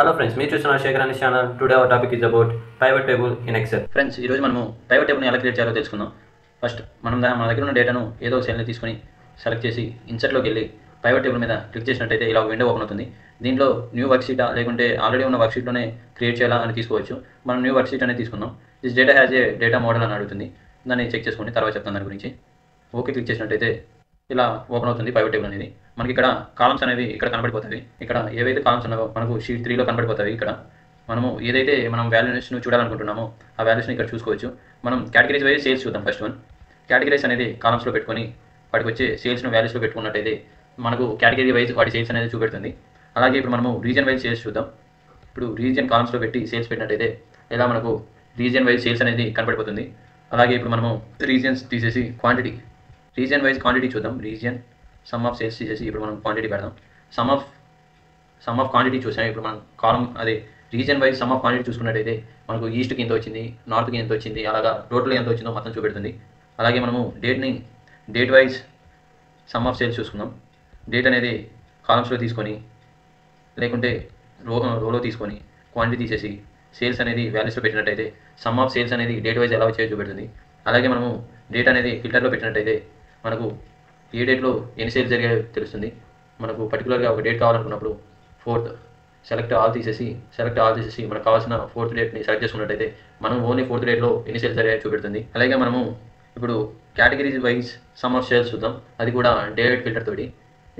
Hello friends, me Krishna Shekhar on this channel. Today our topic is about pivot table in Excel. Friends ఈరోజు మనము pivot టేబుల్ని ఎలా create చేయాలో తెలుసుకుందాం. First మన దగ్గర ఉన్న డేటాను ఏదో ఒక సెల్ని తీసుకొని సెలెక్ట్ చేసి ఇన్సర్ట్లోకి వెళ్ళి పైవట్ టేబుల్ మీద క్లిక్ చేసినట్టయితే ఇలా ఒక విండో ఓపెన్ అవుతుంది. దీంట్లో న్యూ వర్క్షీటా లేకుంటే ఆల్రెడీ ఉన్న వర్క్షీట్లోనే క్రియేట్ చేయాలా అని తీసుకోవచ్చు. మనం న్యూ వర్క్షీట్ అనేది తీసుకుందాం. This data has a data model అని అడుగుతుంది. దాన్ని చెక్ చేసుకొని తర్వాత చెప్తాను దాని గురించి. ఓకే క్లిక్ చేసినట్టయితే ఇలా ఓపెన్ అవుతుంది పైవట్ టేబుల్ అనేది. మనకి ఇక్కడ కాలమ్స్ అనేవి ఇక్కడ కనబడిపోతాయి. ఇక్కడ ఏవైతే కాలమ్స్ ఉన్నాయో మనకు షీట్ 3లో కనబడిపోతాయి. ఇక్కడ మనము ఏదైతే మనం వాల్యూస్ను చూడాలనుకుంటున్నామో ఆ వాల్యూస్ని ఇక్కడ చూసుకోవచ్చు. మనం కేటగిరీస్ వైజ్ సేల్స్ చూద్దాం. ఫస్ట్ వన్ కేటగిరీస్ అనేది కాలమ్స్లో పెట్టుకొని వాటికి వచ్చే సేల్స్ను వాల్యూస్లో పెట్టుకున్నట్టయితే మనకు కేటగిరీ వైజ్ వాటి సేల్స్ అనేది చూపెడుతుంది. అలాగే ఇప్పుడు మనము రీజన్ వైజ్ సేల్స్ చూద్దాం. ఇప్పుడు రీజన్ కాలమ్స్లో పెట్టి సేల్స్ పెట్టినట్టయితే ఇలా మనకు రీజన్ వైజ్ సేల్స్ అనేది కనబడిపోతుంది. అలాగే ఇప్పుడు మనము రీజన్స్ తీసేసి రీజన్ వైజ్ క్వాంటిటీ చూద్దాం. రీజన్ సమ్ ఆఫ్ సేల్స్ తీసేసి ఇప్పుడు మనం క్వాంటిటీ పెడదాం. సమ్ ఆఫ్ క్వాంటిటీ చూసాం. ఇప్పుడు మనం కాలం అదే reason wise some of quantity చూసుకున్నట్టయితే మనకు ఈస్ట్కి ఎంత వచ్చింది, నార్త్కి ఎంత వచ్చింది, అలాగా టోటల్ ఎంత వచ్చిందో మొత్తం చూపెడుతుంది. అలాగే మనము date wise some of sales చూసుకుందాం. డేట్ అనేది కాలమ్స్లో తీసుకొని లేకుంటే రోలో తీసుకొని క్వాంటిటీ తీసేసి సేల్స్ అనేది వాల్యూస్లో పెట్టినట్టయితే సమ్ ఆఫ్ సేల్స్ అనేది డేట్ వైజ్ ఎలా వచ్చేది చూపెడుతుంది. అలాగే మనము డేట్ అనేది ఫిల్టర్లో పెట్టినట్టయితే మనకు ఏ డేట్లో ఎన్ని సేల్స్ జరిగాయో తెలుస్తుంది. మనకు పర్టికులర్గా ఒక డేట్ కావాలనుకున్నప్పుడు సెలెక్ట్ ఆల్ తీసేసి మనకు కావాల్సిన 4th డేట్ని సెలెక్ట్ చేసుకున్నట్టయితే మనం ఓన్లీ 4th డేట్లో ఎన్ని సేల్స్ జరిగాయో చూపెడుతుంది. అలాగే మనము ఇప్పుడు categories wise some of sales చూద్దాం. అది కూడా డేట్ ఫిల్టర్ తోటి.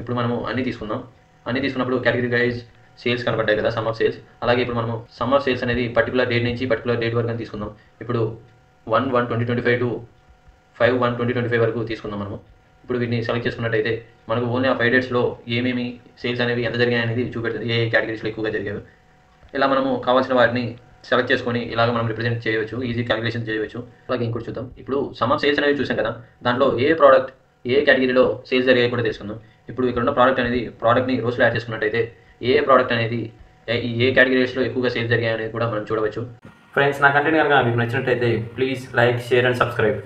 ఇప్పుడు మనము అన్నీ తీసుకున్నప్పుడు కేటగిరీ వైజ్ సేల్స్ కనబడ్డాయి కదా, సమ్ ఆఫ్ సేల్స్. అలాగే ఇప్పుడు మనము సమ్ ఆఫ్ సేల్స్ అనేది పర్టికులర్ డేట్ నుంచి పర్టికులర్ డేట్ వరకు అని తీసుకుందాం. ఇప్పుడు 1/1/2025 టు 5/1/2025 వరకు తీసుకుందాం మనము. ఇప్పుడు వీటిని సెలెక్ట్ చేసుకున్నట్టయితే మనకు ఓన్లీ ఆ 5 డేట్స్లో ఏమేమి సేల్స్ అనేవి ఎంత జరిగాయి అనేది చూపెడుతుంది. ఏ కేటగిరీస్లో ఎక్కువగా జరిగాయి. ఇలా మనము కావాల్సిన వాటిని సెలెక్ట్ చేసుకొని ఇలాగ మనం రిప్రజెంట్ చేయవచ్చు, ఈజీ క్యాలిక్యులేషన్ చేయవచ్చు. అలాగే ఇంకోటి చూద్దాం. ఇప్పుడు సమ్ ఆఫ్ సేల్స్ అనేవి చూసాం కదా, దాంట్లో ఏ ప్రోడక్ట్ ఏ కేటగిరీలో సేల్స్ జరిగాయి కూడా తెలుసుకుందాం. ఇప్పుడు ఇక్కడ ఉన్న ప్రోడక్ట్ని రోస్లో యాడ్ చేసుకున్నట్టయితే ఏ ప్రోడక్ట్ అనేది ఏ కేటగిరీస్లో ఎక్కువగా సేల్స్ జరిగాయి అనేది కూడా మనం చూడవచ్చు. Friends, నా కంటెంట్ కనుక మీకు నచ్చినట్లయితే please like, share and subscribe.